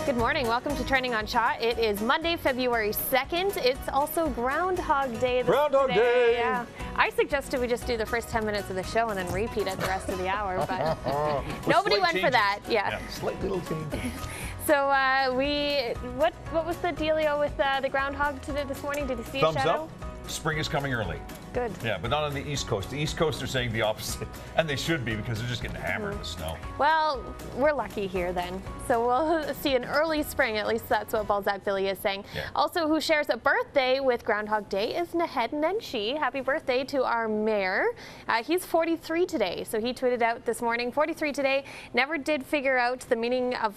Good morning. Welcome to Trending on Shot. It is Monday, February 2nd. It's also Groundhog Day. Groundhog Day! Yeah. I suggested we just do the first 10 minutes of the show and then repeat it the rest of the hour, but nobody went for that. Yeah. Slight little changes. So what was the dealio with the groundhog today this morning? Did you see a shadow? Thumbs up. Spring is coming early. Good. Yeah, but not on the East Coast. The East Coast are saying the opposite, and they should be because they're just getting hammered with snow. Well, we're lucky here then. So we'll see an early spring, at least that's what Balzac Billy is saying. Yeah. Also, who shares a birthday with Groundhog Day is Hendryanto. Happy birthday to our mayor. He's 43 today, so he tweeted out this morning, 43 today, never did figure out the meaning of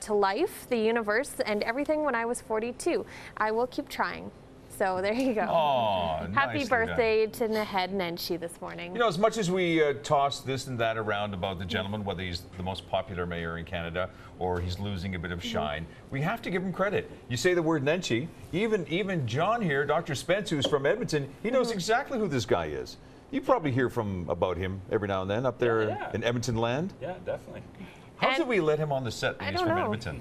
to life, the universe, and everything when I was 42. I will keep trying. So there you go. Oh, happy birthday to Hendryanto this morning. You know, as much as we toss this and that around about the gentleman, whether he's the most popular mayor in Canada or he's losing a bit of shine, we have to give him credit. You say the word Nenchi, even John here, Dr. Spence, who's from Edmonton, he knows exactly who this guy is. You probably hear about him every now and then up there in Edmonton land. Yeah, definitely. How did we let him on the set when he's from Edmonton?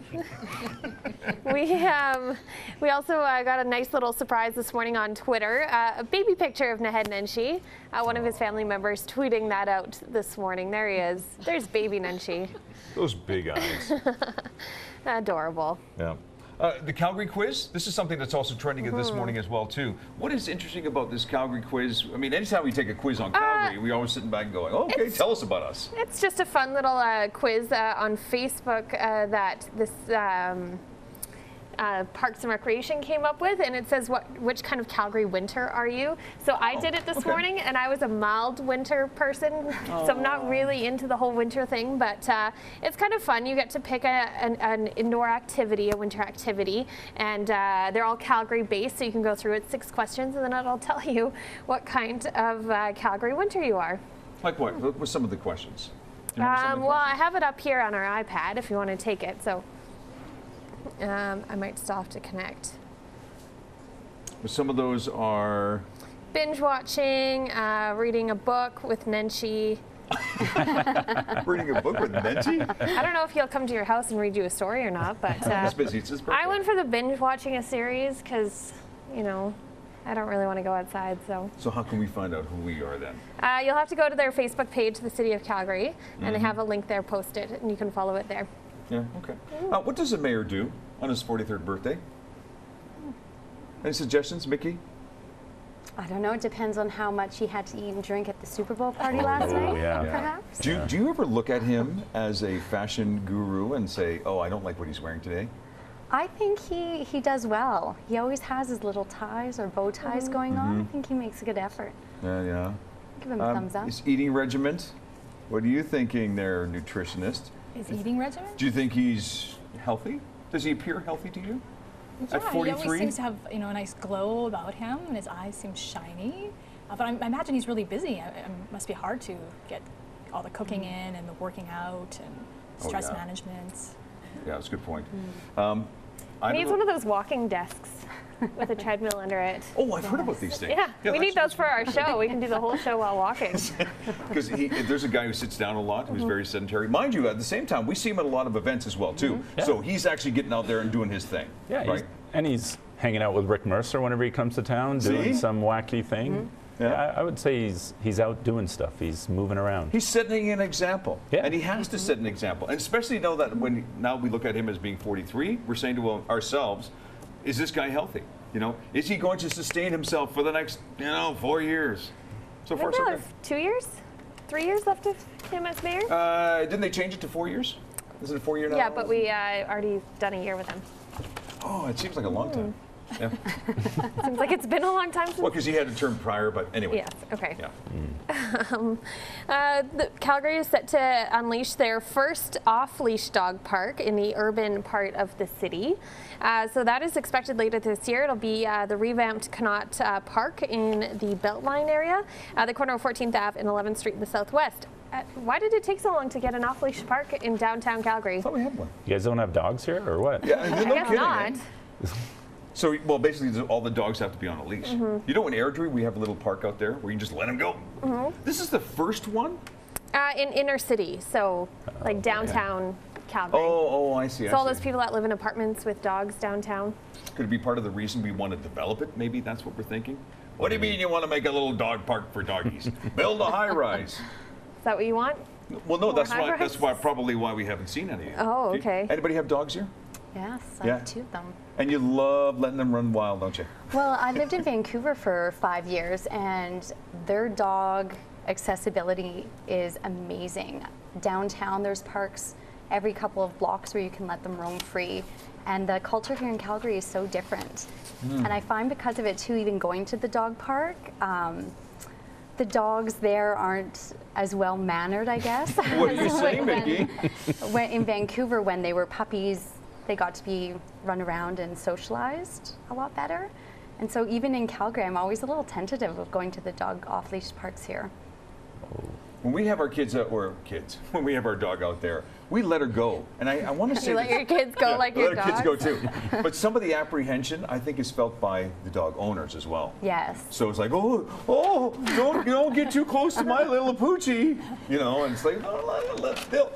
We also got a nice little surprise this morning on Twitter. A baby picture of Hendryanto. One of his family members tweeting that out this morning. There he is. There's baby Hendryanto. Those big eyes. Adorable. Yeah. The Calgary quiz, this is something that's also trending this morning as well, too. What is interesting about this Calgary quiz? I mean, anytime we take a quiz on Calgary, we always sitting back and going, okay, tell us about us. It's just a fun little quiz on Facebook that this Parks and Recreation came up with, and it says which kind of Calgary winter are you? So I did it this morning, and I was a mild winter person, so I'm not really into the whole winter thing, but it's kind of fun. You get to pick an indoor activity, a winter activity, and they're all Calgary based, so you can go through it 6 questions, and then it'll tell you what kind of Calgary winter you are. Like what? What were some of the questions? Well, I have it up here on our iPad if you want to take it, so. I might still have to connect. Some of those are binge watching, reading a book with Nenchi. Reading a book with Nenchi? I don't know if he'll come to your house and read you a story or not, but he's busy. It's his birthday. I went for the binge watching a series because, you know, I don't really want to go outside. So how can we find out who we are then? You'll have to go to their Facebook page, the City of Calgary, and they have a link there posted, and you can follow it there. Yeah, okay. What does a mayor do on his 43rd birthday? Any suggestions, Mickey? I don't know. It depends on how much he had to eat and drink at the Super Bowl party last night, perhaps. Do you ever look at him as a fashion guru and say, oh, I don't like what he's wearing today? I think he does well. He always has his little ties or bow ties going on. I think he makes a good effort. Yeah. Give him a thumbs up. His eating regimen, what are you thinking there, nutritionist? His eating regimen? Do you think he's healthy? Does he appear healthy to you? Yeah, at 43? he always seems to have a nice glow about him, and his eyes seem shiny. But I imagine he's really busy. It must be hard to get all the cooking in and the working out and stress management. Yeah, that's a good point. He needs one of those walking desks with a treadmill under it. Oh, I've heard about these things. Yeah, we need those for our show. We can do the whole show while walking. Because there's a guy who sits down a lot, who's very sedentary. Mind you, at the same time, we see him at a lot of events as well, too. Yeah. So he's actually getting out there and doing his thing. Yeah, right? he's hanging out with Rick Mercer whenever he comes to town, doing some wacky thing. Yeah, I would say he's out doing stuff. He's moving around. He's setting an example, and he has to Mm-hmm. set an example. And especially know that when now we look at him as being 43, we're saying to ourselves, is this guy healthy? You know, is he going to sustain himself for the next 4 years? So far, so good. 2 years, 3 years left of him as mayor. Didn't they change it to 4 years? Is it a 4 year now? Yeah, but we already done a year with him. Oh, it seems like a long time. Yeah. Seems like it's been a long time since. Well, because he had a term prior, but anyway. Yes, okay. Yeah. Calgary is set to unleash their first off-leash dog park in the urban part of the city. So that is expected later this year. It'll be the revamped Connaught Park in the Beltline area, the corner of 14th Ave and 11th Street in the southwest. Why did it take so long to get an off-leash park in downtown Calgary? I thought we had one. You guys don't have dogs here, or what? Yeah, I no guess kidding, not. So, well, basically, all the dogs have to be on a leash. You know, in Airdrie, we have a little park out there where you can just let them go. This is the first one? In inner city, so like downtown Calgary. Oh, I see. So all those people that live in apartments with dogs downtown. Could it be part of the reason we want to develop it? Maybe that's what we're thinking. What do you mean you want to make a little dog park for doggies? Build a high-rise. Is that what you want? Well, no, that's high-rise? probably why we haven't seen any. Oh, okay. Anybody have dogs here? Yes, I Yeah. have 2 of them. And you love letting them run wild, don't you? Well, I lived in Vancouver for 5 years, and their dog accessibility is amazing. Downtown, there's parks every couple of blocks where you can let them roam free. And the culture here in Calgary is so different. And I find because of it too, even going to the dog park, the dogs there aren't as well mannered, I guess. What are you saying, Mickey? When in Vancouver, when they were puppies, they got to be run around and socialized a lot better. And so even in Calgary, I'm always a little tentative of going to the dog off-leash parks here. When we have our kids out, when we have our dog out there, we let her go. And I want to say You let your kids go like your let our kids go dogs? too. But some of the apprehension, I think, is felt by the dog owners as well. Yes. So it's like, don't get too close to my little poochie, you know. And it's like, they'll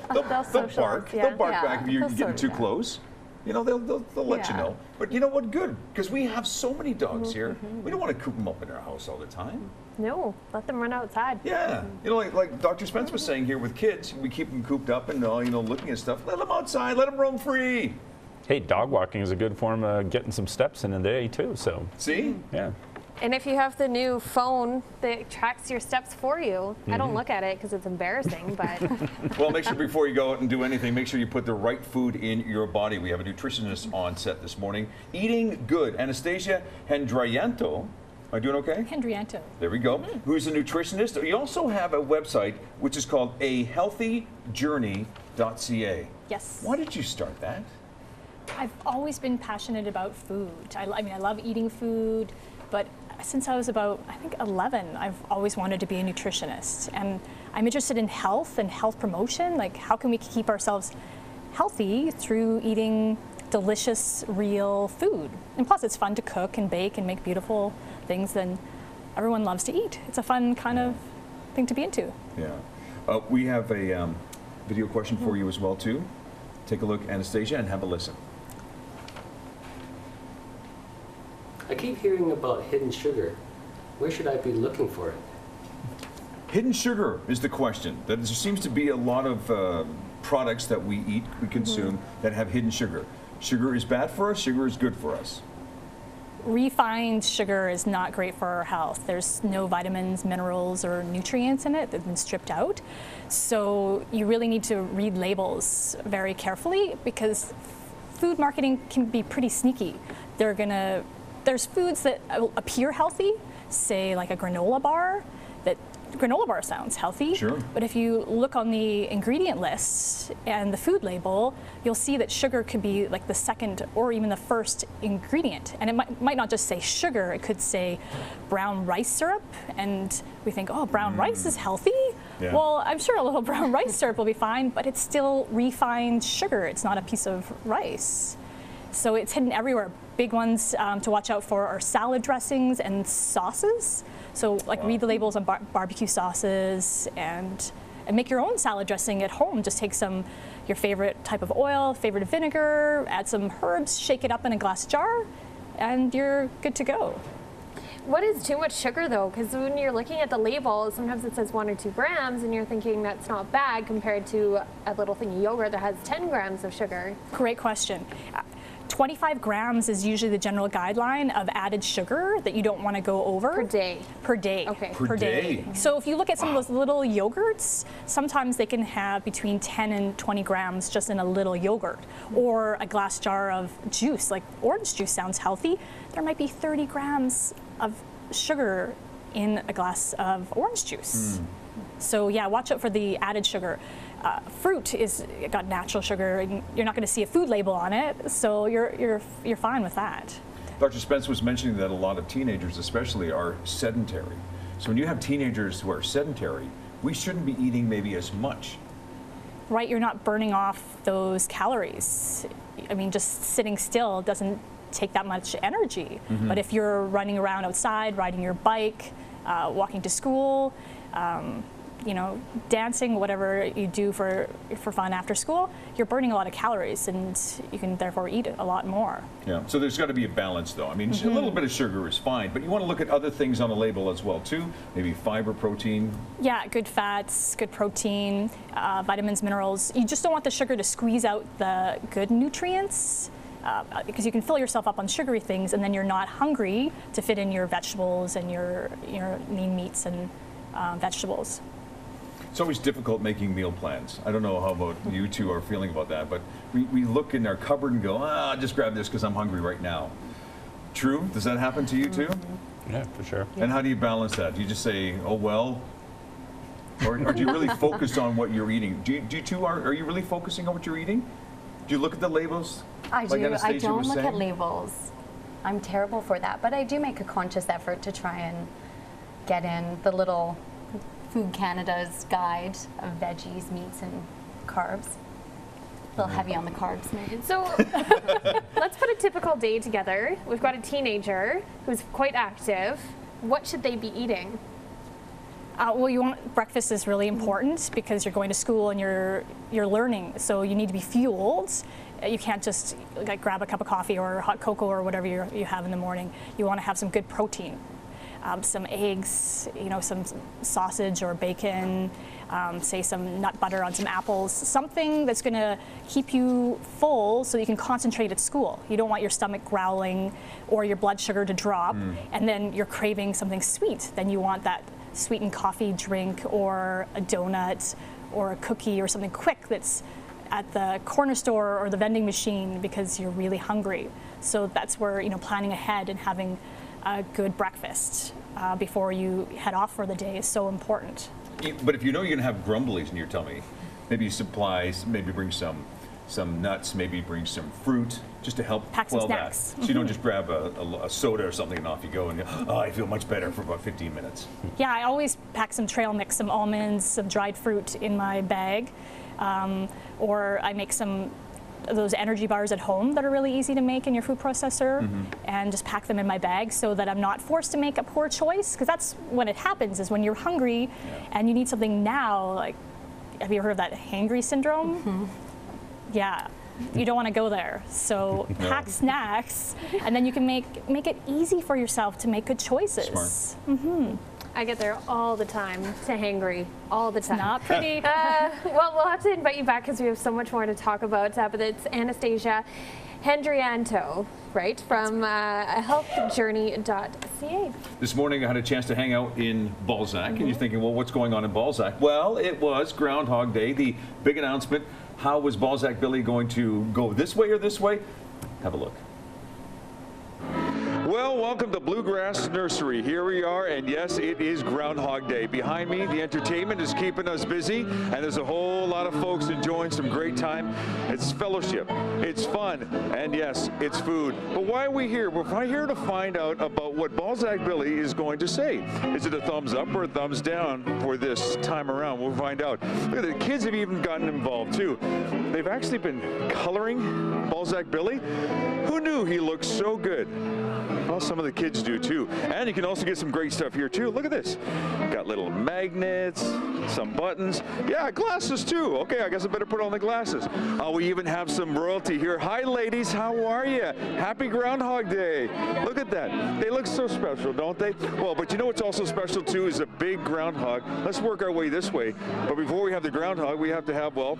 socialize, bark, yeah. they'll bark Yeah, back if you're they'll getting too yeah. close. You know, they'll let you Yeah. know. But you know what? Good, because we have so many dogs here. We don't want to coop them up in our house all the time. No, let them run outside. Yeah, you know, like Dr. Spence was saying here with kids, we keep them cooped up and looking at stuff. Let them outside, let them roam free. Hey, dog walking is a good form of getting some steps in a day too. So See? yeah. And if you have the new phone that tracks your steps for you, I don't look at it because it's embarrassing, but Well, make sure before you go out and do anything, make sure you put the right food in your body. We have a nutritionist on set this morning. Eating good. Anastasia Hendryanto. Am I doing okay? Hendryanto. There we go. Who's a nutritionist. You also have a website which is called ahealthyjourney.ca. Yes. Why did you start that? I've always been passionate about food. I love eating food, but since I was about, I think, 11, I've always wanted to be a nutritionist. And I'm interested in health and health promotion. Like, how can we keep ourselves healthy through eating delicious, real food? And plus, it's fun to cook and bake and make beautiful things that everyone loves to eat. It's a fun kind of thing to be into. Yeah. We have a video question for you as well, too. Take a look, Anastasia, and have a listen. I keep hearing about hidden sugar. Where should I be looking for it? Hidden sugar is the question. That there seems to be a lot of products that we eat, we consume, that have hidden sugar. Sugar is bad for us, sugar is good for us. Refined sugar is not great for our health. There's no vitamins, minerals, or nutrients in it. They've been stripped out. So you really need to read labels very carefully because food marketing can be pretty sneaky. There's foods that appear healthy, say like a granola bar. Granola bar sounds healthy, Sure. But if you look on the ingredient list and the food label, you'll see that sugar could be like the second or even the first ingredient. And it might not just say sugar, it could say brown rice syrup. And we think, oh, brown rice is healthy? Yeah. Well, I'm sure a little brown rice syrup will be fine, but it's still refined sugar. It's not a piece of rice. So it's hidden everywhere. Big ones to watch out for are salad dressings and sauces. So read the labels on barbecue sauces and make your own salad dressing at home. Just take your favorite type of oil, favorite vinegar, add some herbs, shake it up in a glass jar, and you're good to go. what is too much sugar though? Because when you're looking at the label, sometimes it says 1 or 2 grams and you're thinking that's not bad compared to a little thing of yogurt that has 10 grams of sugar. Great question. 25 grams is usually the general guideline of added sugar that you don't want to go over. Per day? Per day. Okay. Per day. So if you look at some of those little yogurts, sometimes they can have between 10 and 20 grams just in a little yogurt. Or a glass jar of juice, like orange juice sounds healthy. There might be 30 grams of sugar in a glass of orange juice. So yeah, watch out for the added sugar. Fruit is got natural sugar, and you're not going to see a food label on it, so you're fine with that. Dr. Spence was mentioning that a lot of teenagers especially are sedentary. So when you have teenagers who are sedentary, we shouldn't be eating maybe as much. Right, you're not burning off those calories. I mean, just sitting still doesn't take that much energy. But if you're running around outside, riding your bike, walking to school, dancing, whatever you do for fun after school, you're burning a lot of calories, and you can therefore eat a lot more. Yeah. So there's got to be a balance, though. I mean, a little bit of sugar is fine, but you want to look at other things on the label as well, too. Maybe fiber, protein. Yeah, good fats, good protein, vitamins, minerals. You just don't want the sugar to squeeze out the good nutrients. Because you can fill yourself up on sugary things, and then you're not hungry to fit in your vegetables and your lean meats and vegetables. It's always difficult making meal plans. I don't know how about you two are feeling about that, but we look in our cupboard and go, I'll just grab this because I'm hungry right now. True? Does that happen to you too? Yeah, for sure. And how do you balance that? Do you just say, oh, well? Or do you really focus on what you're eating? Do you two, are you really focusing on what you're eating? Do you look at the labels? I do. Anastasia I don't look saying? at labels. I'm terrible for that, but I do make a conscious effort to try and get in the little Food Canada's guide of veggies, meats, and carbs. A little heavy on the carbs, maybe. So let's put a typical day together. We've got a teenager who's quite active. What should they be eating? Well, breakfast is really important because you're going to school and you're learning, so you need to be fueled. You can't just grab a cup of coffee or hot cocoa or whatever you have in the morning. You want to have some good protein, some eggs, some sausage or bacon, say some nut butter on some apples, something that's going to keep you full so you can concentrate at school. You don't want your stomach growling or your blood sugar to drop, and then you're craving something sweet. Then you want that sweetened coffee drink or a donut or a cookie or something quick that's at the corner store or the vending machine because you're really hungry. So that's where planning ahead and having a good breakfast before you head off for the day is so important. But if you know you're going to have grumblies in your tummy, maybe supplies, maybe bring some nuts, maybe bring some fruit, just to help pack some quell snacks. that. So you don't just grab a soda or something and off you go and go, oh, I feel much better for about 15 minutes. Yeah, I always pack some trail mix, some almonds, some dried fruit in my bag. Or I make some of those energy bars at home that are really easy to make in your food processor and just pack them in my bag so that I'm not forced to make a poor choice, because that's when it happens, is when you're hungry and you need something now. Like, have you heard of that hangry syndrome? Yeah, you don't want to go there. So pack snacks, and then you can make it easy for yourself to make good choices. Smart. I get there all the time to hangry, all the time. Not pretty. Well, we'll have to invite you back because we have so much more to talk about. But it's Anastasia Hendryanto, right, from healthjourney.ca. This morning I had a chance to hang out in Balzac, and you're thinking, well, what's going on in Balzac? Well, it was Groundhog Day, the big announcement. How was Balzac Billy going to go this way or this way? Have a look. Well, welcome to Bluegrass Nursery. Here we are, and yes, it is Groundhog Day. Behind me, the entertainment is keeping us busy, and there's a whole lot of folks enjoying some great time. It's fellowship, it's fun, and yes, it's food. But why are we here? We're here to find out about what Balzac Billy is going to say. Is it a thumbs up or a thumbs down for this time around? We'll find out. Look at it, the kids have even gotten involved too. They've actually been coloring Balzac Billy. Who knew he looked so good? Well, some of the kids do too. And you can also get some great stuff here too. Look at this. Got little magnets, some buttons. Yeah, glasses too. Okay, I guess I better put on the glasses. We even have some royalty here. Hi, ladies. How are you? Happy Groundhog Day. Look at that. They look so special, don't they? Well, but you know what's also special too is a big groundhog. Let's work our way this way. But before we have the groundhog, we have to have, well,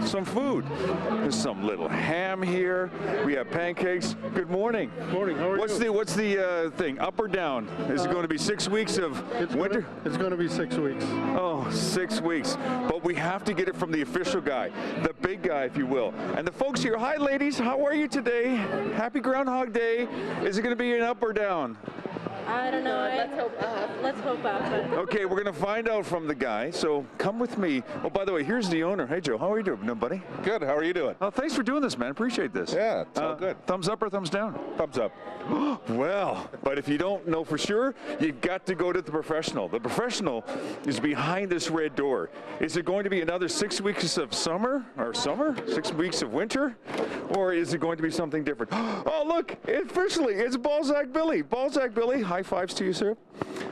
some food. There's some little ham here. We have pancakes. Good morning. Morning. How are you? What's the thing? Up or down? Is it going to be 6 weeks of winter? It's going to be 6 weeks. Oh, 6 weeks. But we have to get it from the official guy, the big guy, if you will. And the folks here, hi ladies, how are you today? Happy Groundhog Day. Is it going to be an up or down? I don't know. Let's hope up. Let's hope up. Okay, we're going to find out from the guy, so come with me. Oh, by the way, here's the owner. Hey, Joe, how are you doing, buddy? Good. How are you doing? Oh, thanks for doing this, man. Appreciate this. Yeah, it's all good. Thumbs up or thumbs down? Thumbs up. Well, but if you don't know for sure, you've got to go to the professional. The professional is behind this red door. Is it going to be another 6 weeks of summer? 6 weeks of winter? Or is it going to be something different? Oh, look, officially, it's Balzac Billy. Balzac Billy, high fives to you, sir.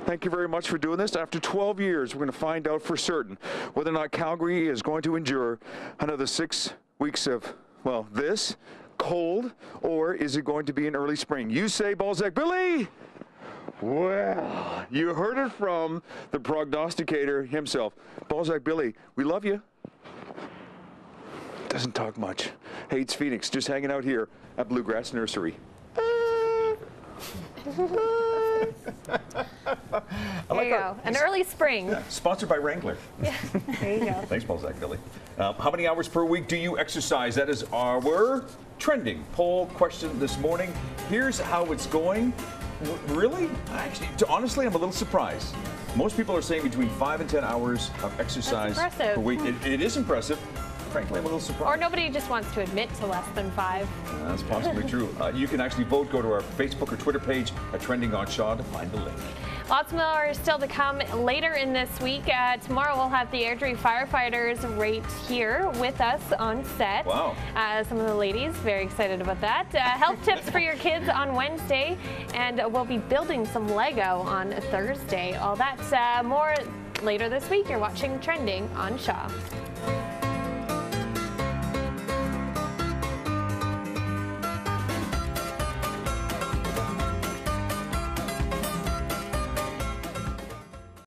thank you very much for doing this. After 12 years, we're going to find out for certain whether or not Calgary is going to endure another 6 weeks of, well, this cold, or is it going to be an early spring? You say, Balzac Billy? Well, you heard it from the prognosticator himself. Balzac Billy, we love you. Doesn't talk much. Hey, it's Phoenix, just hanging out here at Bluegrass Nursery. There you go. An early spring. Yeah, sponsored by Wrangler. Yeah, there you go. Thanks, Balzac Billy. How many hours per week do you exercise? That is our trending poll question this morning. Here's how it's going. Really? Actually, honestly, I'm a little surprised. Most people are saying between 5 and 10 hours of exercise per week. It is impressive. Frankly, I'm a little surprised. Or nobody just wants to admit to less than 5. That's possibly true. You can actually vote. Go to our Facebook or Twitter page at Trending on Shaw to find the link. Lots more still to come later in this week. Tomorrow we'll have the Airdrie firefighters right here with us on set. Wow. Some of the ladies, very excited about that. Health tips for your kids on Wednesday, and we'll be building some Lego on Thursday. All that more later this week. You're watching Trending on Shaw.